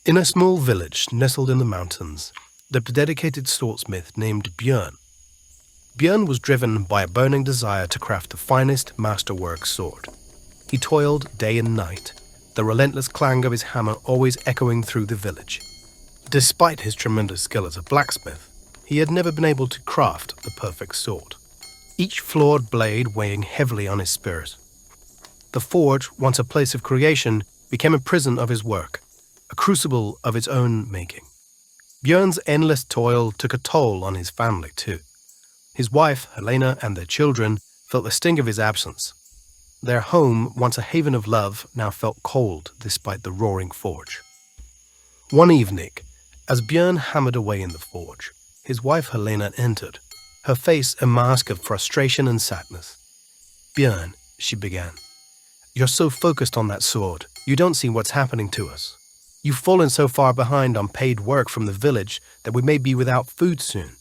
In a small village nestled in the mountains, lived a dedicated swordsmith named Bjorn. Bjorn was driven by a burning desire to craft the finest masterwork sword. He toiled day and night, the relentless clang of his hammer always echoing through the village. Despite his tremendous skill as a blacksmith, he had never been able to craft the perfect sword, each flawed blade weighing heavily on his spirit. The forge, once a place of creation, became a prison of his work, a crucible of its own making. Bjorn's endless toil took a toll on his family too. His wife, Helena, and their children felt the sting of his absence. Their home, once a haven of love, now felt cold despite the roaring forge. One evening, as Bjorn hammered away in the forge, his wife Helena entered, her face a mask of frustration and sadness. "Bjorn," she began, "you're so focused on that sword, you don't see what's happening to us. You've fallen so far behind on paid work from the village that we may be without food soon.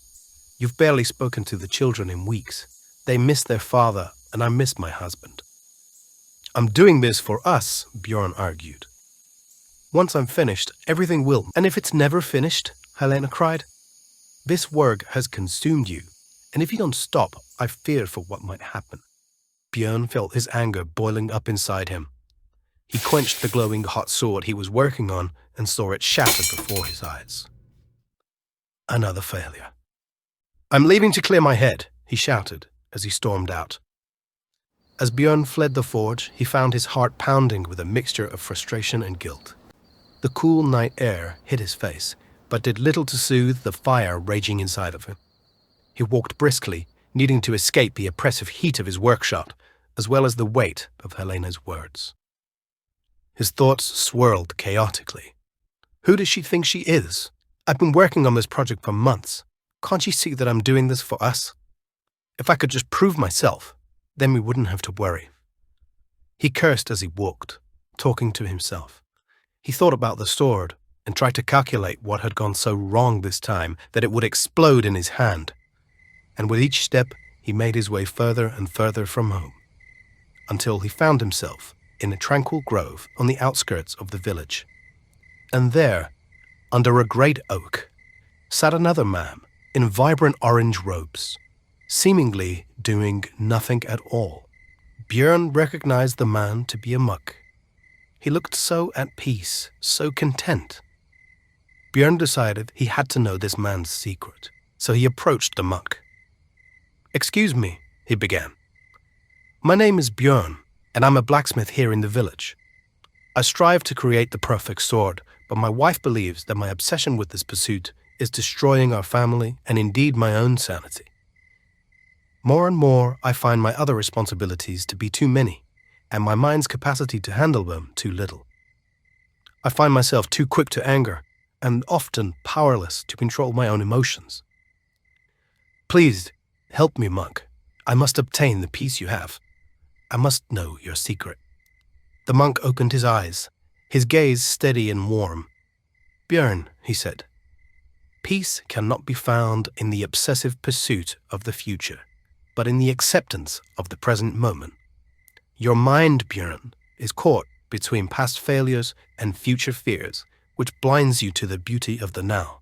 You've barely spoken to the children in weeks. They miss their father, and I miss my husband." "I'm doing this for us," Bjorn argued. "Once I'm finished, everything will." "And if it's never finished?" Helena cried. "This work has consumed you, and if you don't stop, I fear for what might happen." Bjorn felt his anger boiling up inside him. He quenched the glowing hot sword he was working on and saw it shattered before his eyes. Another failure. "I'm leaving to clear my head," he shouted as he stormed out. As Bjorn fled the forge, he found his heart pounding with a mixture of frustration and guilt. The cool night air hit his face, but did little to soothe the fire raging inside of him. He walked briskly, needing to escape the oppressive heat of his workshop, as well as the weight of Helena's words. His thoughts swirled chaotically. Who does she think she is? I've been working on this project for months. Can't she see that I'm doing this for us? If I could just prove myself, then we wouldn't have to worry. He cursed as he walked, talking to himself. He thought about the sword and tried to calculate what had gone so wrong this time that it would explode in his hand. And with each step, he made his way further and further from home, until he found himself in a tranquil grove on the outskirts of the village. And there, under a great oak, sat another man in vibrant orange robes, seemingly doing nothing at all. Bjorn recognized the man to be a monk. He looked so at peace, so content. Bjorn decided he had to know this man's secret, so he approached the monk. "Excuse me," he began. "My name is Bjorn, and I'm a blacksmith here in the village. I strive to create the perfect sword, but my wife believes that my obsession with this pursuit is destroying our family and indeed my own sanity. More and more, I find my other responsibilities to be too many, and my mind's capacity to handle them too little. I find myself too quick to anger, and often powerless to control my own emotions. Please, help me, monk. I must obtain the peace you have. I must know your secret." The monk opened his eyes, his gaze steady and warm. "Bjorn," he said, "peace cannot be found in the obsessive pursuit of the future, but in the acceptance of the present moment. Your mind, Bjorn, is caught between past failures and future fears, which blinds you to the beauty of the now.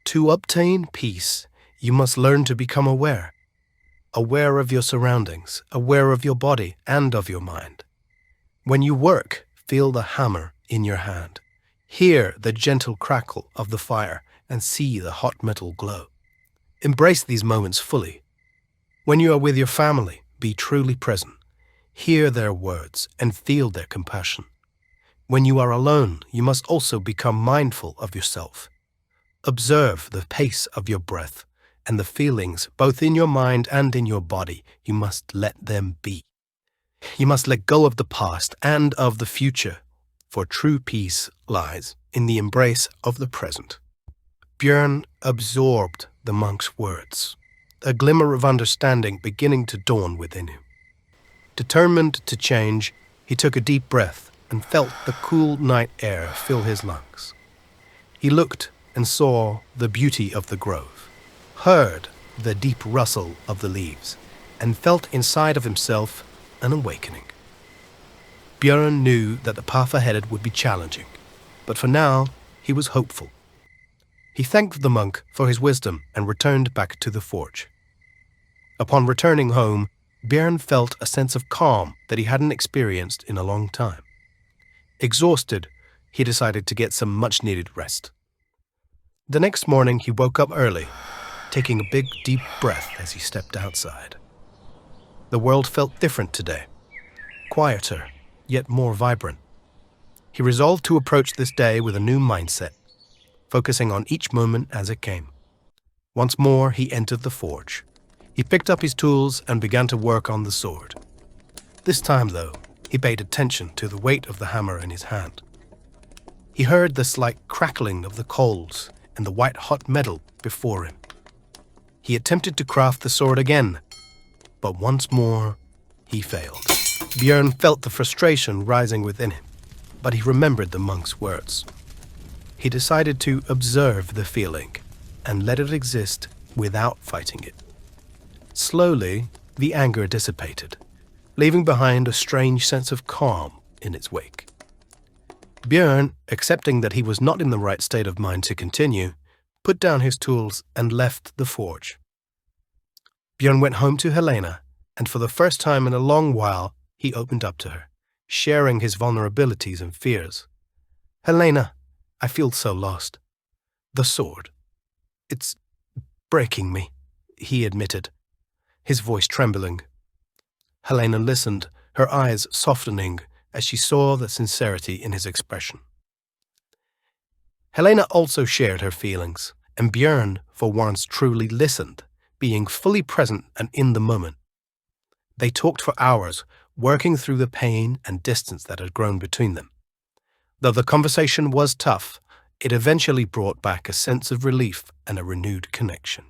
To obtain peace, you must learn to become aware of your surroundings, aware of your body and of your mind. When you work, feel the hammer in your hand, hear the gentle crackle of the fire, and see the hot metal glow. Embrace these moments fully. When you are with your family, be truly present. Hear their words and feel their compassion. When you are alone, you must also become mindful of yourself. Observe the pace of your breath and the feelings both in your mind and in your body. You must let them be. You must let go of the past and of the future, for true peace lies in the embrace of the present." Bjorn absorbed the monk's words, a glimmer of understanding beginning to dawn within him. Determined to change, he took a deep breath and felt the cool night air fill his lungs. He looked and saw the beauty of the grove, heard the deep rustle of the leaves, and felt inside of himself an awakening. Bjorn knew that the path ahead would be challenging, but for now, he was hopeful. He thanked the monk for his wisdom and returned back to the forge. Upon returning home, Bjorn felt a sense of calm that he hadn't experienced in a long time. Exhausted, he decided to get some much-needed rest. The next morning, he woke up early, taking a big, deep breath as he stepped outside. The world felt different today, quieter, yet more vibrant. He resolved to approach this day with a new mindset, focusing on each moment as it came. Once more, he entered the forge. He picked up his tools and began to work on the sword. This time, though, he paid attention to the weight of the hammer in his hand. He heard the slight crackling of the coals and the white-hot metal before him. He attempted to craft the sword again, but once more, he failed. Bjorn felt the frustration rising within him, but he remembered the monk's words. He decided to observe the feeling and let it exist without fighting it. Slowly, the anger dissipated, leaving behind a strange sense of calm in its wake. Bjorn, accepting that he was not in the right state of mind to continue, put down his tools and left the forge. Bjorn went home to Helena, and for the first time in a long while, he opened up to her, sharing his vulnerabilities and fears. "Helena, I feel so lost. The sword. It's breaking me," he admitted, his voice trembling. Helena listened, her eyes softening as she saw the sincerity in his expression. Helena also shared her feelings, and Bjorn, for once, truly listened, being fully present and in the moment. They talked for hours, working through the pain and distance that had grown between them. Though the conversation was tough, it eventually brought back a sense of relief and a renewed connection.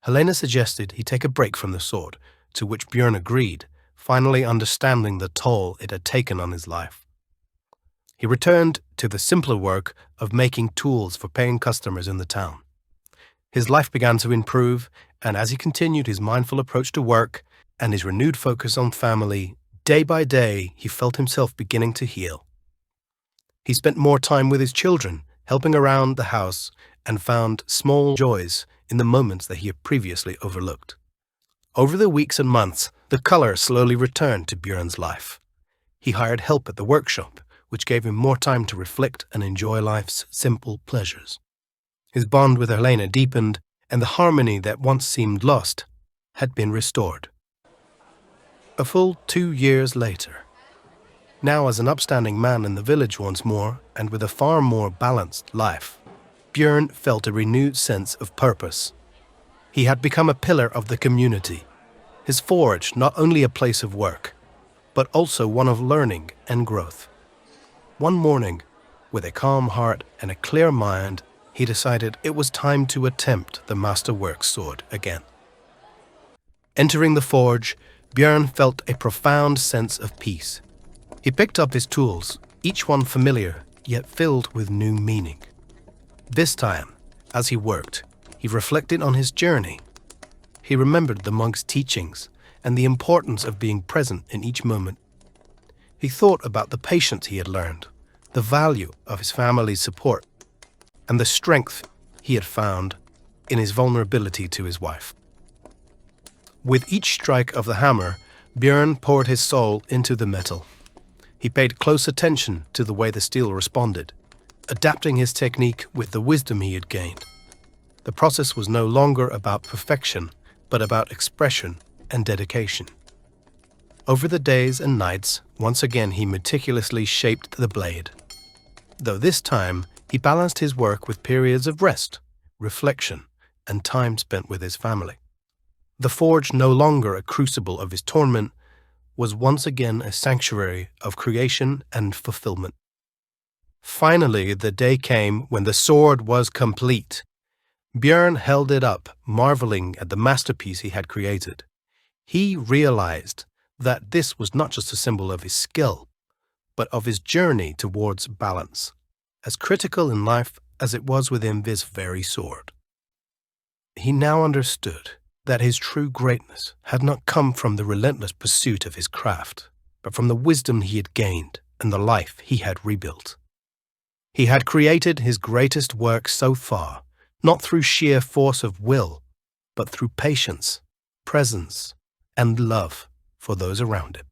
Helena suggested he take a break from the sword, to which Bjorn agreed, finally understanding the toll it had taken on his life. He returned to the simpler work of making tools for paying customers in the town. His life began to improve, and as he continued his mindful approach to work and his renewed focus on family, day by day he felt himself beginning to heal. He spent more time with his children, helping around the house, and found small joys in the moments that he had previously overlooked. Over the weeks and months, the color slowly returned to Bjorn's life. He hired help at the workshop, which gave him more time to reflect and enjoy life's simple pleasures. His bond with Helena deepened, and the harmony that once seemed lost had been restored. A full 2 years later, now as an upstanding man in the village once more, and with a far more balanced life, Bjorn felt a renewed sense of purpose. He had become a pillar of the community, his forge not only a place of work, but also one of learning and growth. One morning, with a calm heart and a clear mind, he decided it was time to attempt the masterwork sword again. Entering the forge, Bjorn felt a profound sense of peace. He picked up his tools, each one familiar, yet filled with new meaning. This time, as he worked, he reflected on his journey. He remembered the monk's teachings and the importance of being present in each moment. He thought about the patience he had learned, the value of his family's support, and the strength he had found in his vulnerability to his wife. With each strike of the hammer, Bjorn poured his soul into the metal. He paid close attention to the way the steel responded, adapting his technique with the wisdom he had gained. The process was no longer about perfection, but about expression and dedication. Over the days and nights, once again he meticulously shaped the blade. Though this time, he balanced his work with periods of rest, reflection, and time spent with his family. The forge, no longer a crucible of his torment, was once again a sanctuary of creation and fulfillment. Finally, the day came when the sword was complete. Bjorn held it up, marveling at the masterpiece he had created. He realized that this was not just a symbol of his skill, but of his journey towards balance, as critical in life as it was within this very sword. He now understood that his true greatness had not come from the relentless pursuit of his craft, but from the wisdom he had gained and the life he had rebuilt. He had created his greatest work so far, not through sheer force of will, but through patience, presence, and love for those around him.